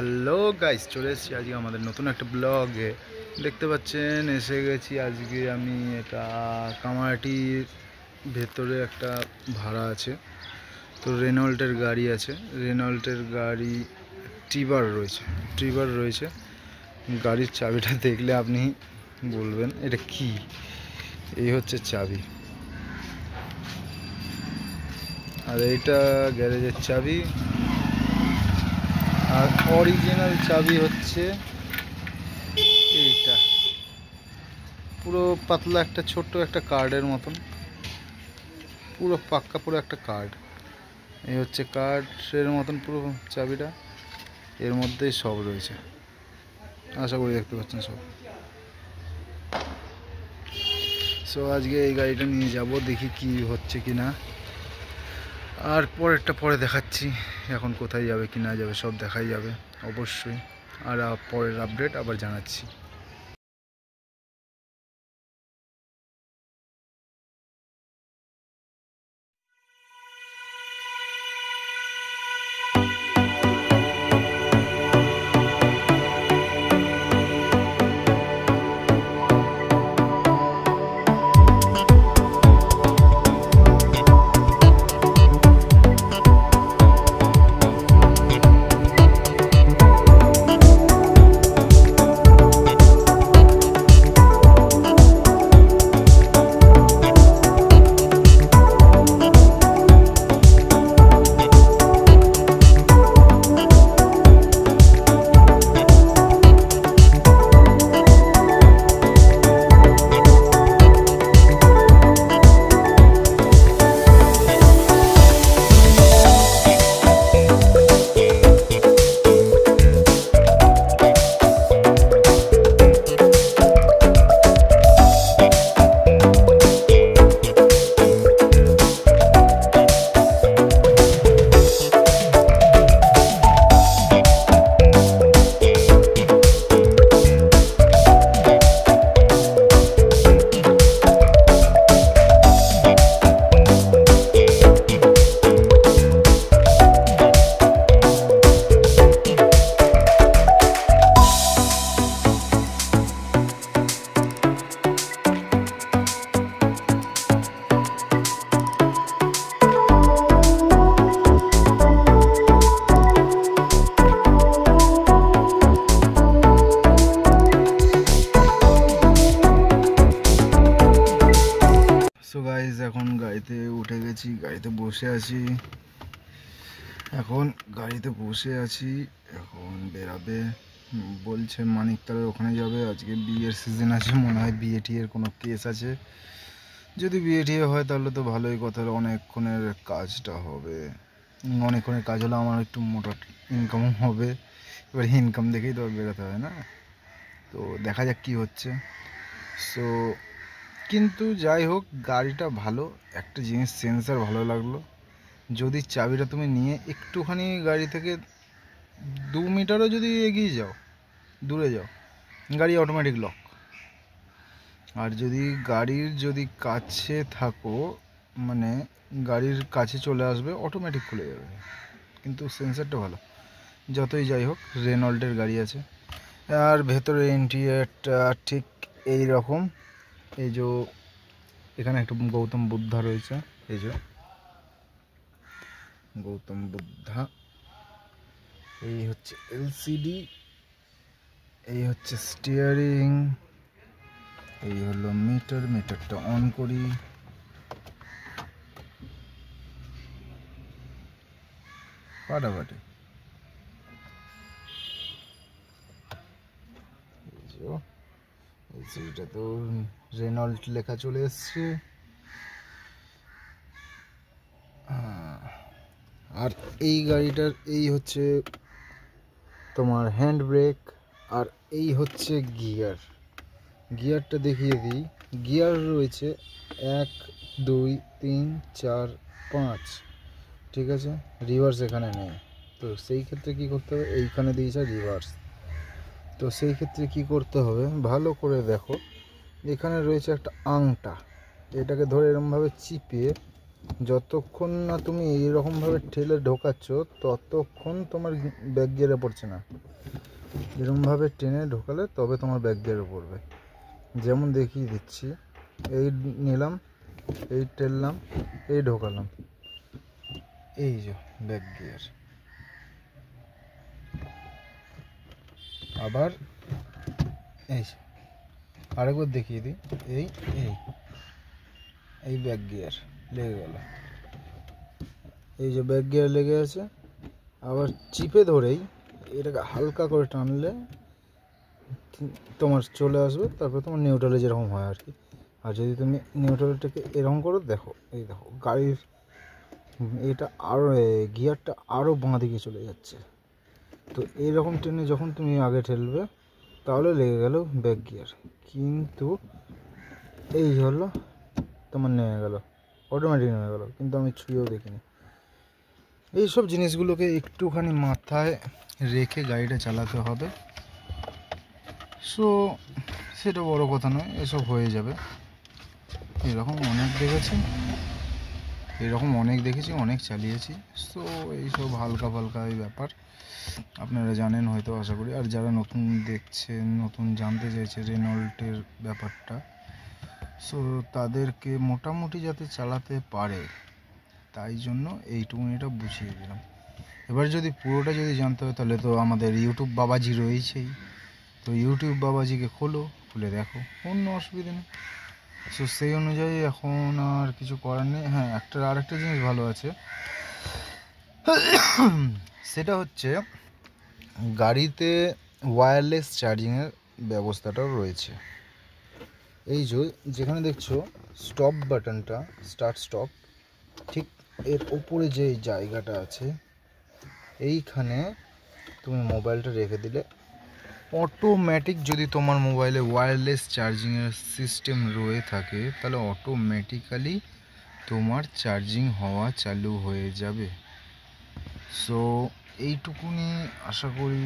Hello guys, চলে এসেছি আজকে আমাদের নতুন একটা ব্লগে। দেখতে পাচ্ছেন এসে গেছি আজকে আমি। এটা কামারহাটির ভেতরে একটা ভাড়া আছে, তো রেনল্টের গাড়ি আছে। রেনল্টের গাড়ি ট্রিবার রয়েছে। গাড়ির চাবিটা দেখলে আপনি বলবেন এটা কি। এই হচ্ছে চাবি, আর এইটা গ্যারেজের চাবি। আর অরিজিনাল চাবি হচ্ছে এইটা, পুরো পাতলা একটা ছোট্ট একটা কার্ডের মতন, পুরো পাক্কা পুরো একটা কার্ড। এই হচ্ছে কার্ডের মতন পুরো চাবিটা, এর মধ্যেই সব রয়েছে। আশা করি দেখতে পাচ্ছেন সব। সো আজকে এই গাড়িটা নিয়ে যাব, দেখি কি হচ্ছে কি না। আর পরেরটা পরে দেখাচ্ছি, এখন কোথায় যাবে কি না যাবে সব দেখাই যাবে অবশ্যই। আর পরের আপডেট আবার জানাচ্ছি। সো গাইজ, এখন গাড়িতে উঠে গেছি, গাড়িতে বসে আছি। এখন বেরাবে বলছে মানিকতলার ওখানে যাবে। আজকে বিয়ের সিজন আছে, মনে হয় বিয়ে টিয়ের কোনো কেস আছে। যদি বিয়ে টিয়ে হয় তাহলে তো ভালোই কথা, অনেকক্ষণের কাজটা হবে। অনেকক্ষণের কাজ হলে আমার একটু মোটা ইনকামও হবে। এবার ইনকাম দেখেই তো বেরোতে হয় না, তো দেখা যাক কী হচ্ছে। সো কিন্তু যাই হোক, গাড়িটা ভালো। একটা জিনিস সেন্সার ভালো লাগলো, যদি চাবিটা তুমি নিয়ে একটুখানি গাড়ি থেকে 2 মিটারও যদি এগিয়ে যাও, দূরে যাও, গাড়ি অটোমেটিক লক। আর যদি গাড়ির কাছে থাকো, মানে গাড়ির কাছে চলে আসবে, অটোমেটিক খুলে যাবে। কিন্তু সেন্সারটা ভালো। যতই যাই হোক, রেনল্টের গাড়ি আছে। আর ভেতরে ইন্টেরিয়রটা ঠিক এই রকম। এই যে এখানে একটা গৌতম বুদ্ধা রয়েছে, এই যে গৌতম বুদ্ধা। এই হচ্ছে এলসিডি, এই হচ্ছে স্টিয়ারিং, এই হলো মিটারটা অন করি। ফাটাফাটি। এলসিডিটা তো রেনল্ট লেখা চলে এসছে। আর এই গাড়িটার এই হচ্ছে তোমার হ্যান্ড ব্রেক, আর এই হচ্ছে গিয়ারটা দেখিয়ে দিই। গিয়ার রয়েছে 1 2 3 4 5, ঠিক আছে। রিভার্স এখানে নেই, তো সেই ক্ষেত্রে কি করতে হবে, এইখানে দিয়েছে রিভার্স। তো সেই ক্ষেত্রে কি করতে হবে, ভালো করে দেখো, এখানে রয়েছে একটা আংটা। এটাকে ধরে এরমভাবে চিপিয়ে যতক্ষণ না তুমি এইরকমভাবে ঠেলে ঢোকাচ্ছ ততক্ষণ তোমার ব্যাক গিয়ারে পড়ছে না। এরকমভাবে টেনে ঢোকালে তবে তোমার ব্যাক গিয়ারে পড়বে। যেমন দেখিয়ে দিচ্ছি, এই নিলাম, এই টেললাম, এই ঢোকালাম, এই যে ব্যাক গিয়ার। আবার এই আরেকবার দেখিয়ে দিই, এই এই এই ব্যাক গিয়ার লেগে গেল, এই যে ব্যাক গিয়ার লেগে আছে। আবার চিপে ধরেই এটাকে হালকা করে টানলে তোমার চলে আসবে, তারপর তোমার নিউট্রালে যেরকম হয় আর কি। আর যদি তুমি নিউট্রালটাকে এরকম করো, দেখো এই দেখো গাড়ির এটা আরও গিয়ারটা আরও বাঁ দিকে চলে যাচ্ছে। তো এইরকম টেনে যখন তুমি আগে ঠেলবে তাহলে লেগে গেল ব্যাক গিয়ার, কিন্তু এই হলো তোমার নেমে গেল, অটোমেটিক নেমে গেল, কিন্তু আমি ছুঁয়েও দেখিনি। এইসব জিনিসগুলোকে একটুখানি মাথায় রেখে গাড়িটা চালাতে হবে। সো সেটা বড় কথা নয়, এসব হয়ে যাবে। এরকম অনেক দেখেছি, অনেক চালিয়েছি। সো এইসব হালকা ফালকা এই ব্যাপার আপনারা জানেন হয়তো, আশা করি। আর যারা নতুন দেখছেন, নতুন জানতে চাইছে রেনল্টের ব্যাপারটা, সো তাদেরকে মোটামুটি যাতে চালাতে পারে তাই জন্য এইটুকুনিটা বুঝিয়ে দিলাম। এবার যদি পুরোটা যদি জানতে হয় তাহলে তো আমাদের ইউটিউব বাবাজি রয়েছেই। তো ইউটিউব বাবাজিকে খুলে দেখো, কোনো অসুবিধা নেই। সো সেই অনুযায়ী এখন আর কিছু করার নেই। হ্যাঁ, আরেকটা জিনিস ভালো আছে, সেটা হচ্ছে গাড়িতে ওয়্যারলেস চার্জিংয়ের ব্যবস্থাটাও রয়েছে। এই যেখানে দেখছো স্টপ বাটনটা, স্টার্ট স্টপ, ঠিক এর ওপরে যে জায়গাটা আছে এইখানে তুমি মোবাইলটা রেখে দিলে অটোমেটিক, যদি তোমার মোবাইলে ওয়্যারলেস চার্জিংয়ের সিস্টেম রয়ে থাকে তাহলে অটোমেটিক্যালি তোমার চার্জিং হওয়া চালু হয়ে যাবে। সো এইটুকুনি আশা করি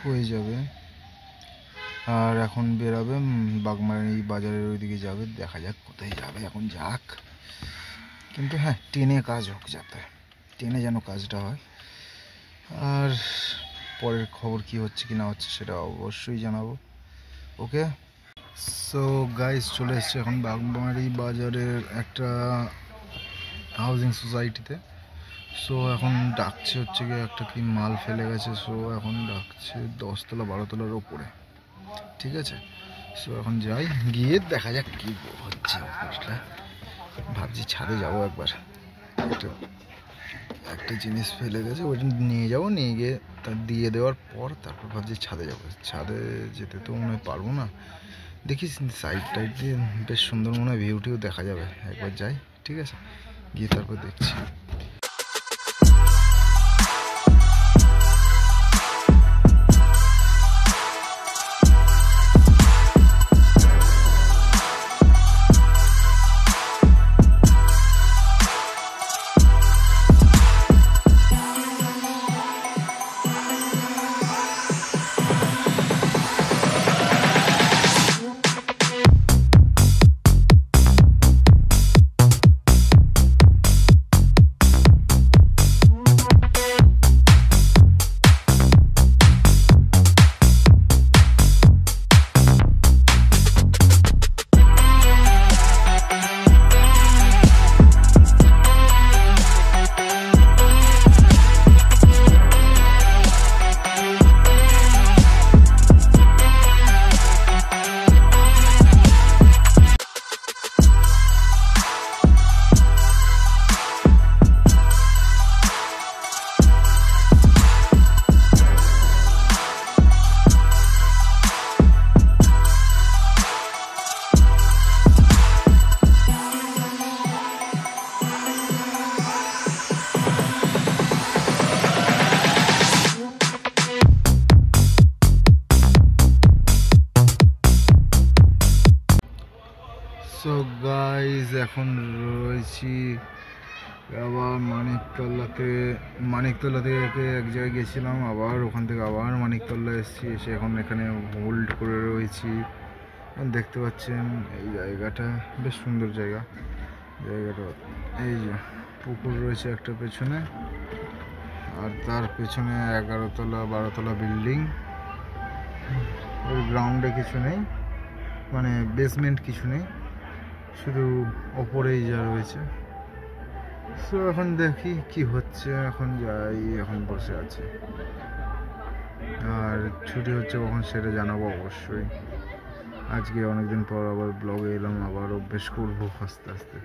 হয়ে যাবে। আর এখন বেরাবে বাগমারি বাজারের ওইদিকে যাবে, দেখা যাক কোথায় যাবে, এখন যাক। কিন্তু হ্যাঁ, টেনে কাজ হোক, যাতে টেনে যেন কাজটা হয়। আর পরের খবর কি হচ্ছে কি না হচ্ছে সেটা অবশ্যই জানাবো। ওকে, সো গাইস চলে এসছে এখন বাগমারি বাজারের একটা হাউজিং সোসাইটিতে। সো এখন ডাকছে হচ্ছে গিয়ে একটা কি মাল ফেলে গেছে, সো এখন ডাকছে 10 তলা 12 তলার ওপরে, ঠিক আছে। সো এখন যাই, গিয়ে দেখা যাক কি হচ্ছে ব্যাপারটা। ভাবছি ছাদে যাবো একবার, একটা জিনিস ফেলে গেছে, ওইটা নিয়ে যাবো, নিয়ে গিয়ে তার দিয়ে দেওয়ার পর তারপর ভাবছি ছাদে যাবো। ছাদে যেতে তো মনে হয় পারবো না, দেখি সাইড টাইড দিয়ে বেশ সুন্দর মনে হয় ভিউটিও দেখা যাবে, একবার যাই, ঠিক আছে, গিয়ে তারপর দেখছি। সো গাইজ এখন রয়েছি আবার মানিকতলা থেকে এক জায়গায় গেছিলাম, আবার ওখান থেকে আবার মানিকতলা এসেছি, এসে এখন এখানে হোল্ড করে রয়েছি। দেখতে পাচ্ছেন এই জায়গাটা বেশ সুন্দর জায়গা, জায়গাটা এই যে পুকুর রয়েছে একটা পেছনে, আর তার পেছনে 11তলা 12তলা বিল্ডিং। ওই গ্রাউন্ডে কিছু নেই, মানে বেসমেন্ট কিছু নেই, শুধু ওপরেই যা রয়েছে। তো এখন দেখি কি হচ্ছে, এখন যাই, এখন বসে আছি। আর ছুটি হচ্ছে কখন সেটা জানাবো অবশ্যই। আজকে অনেকদিন পর আবার ব্লগে এলাম, আবার অভ্যেস করবো আস্তে আস্তে।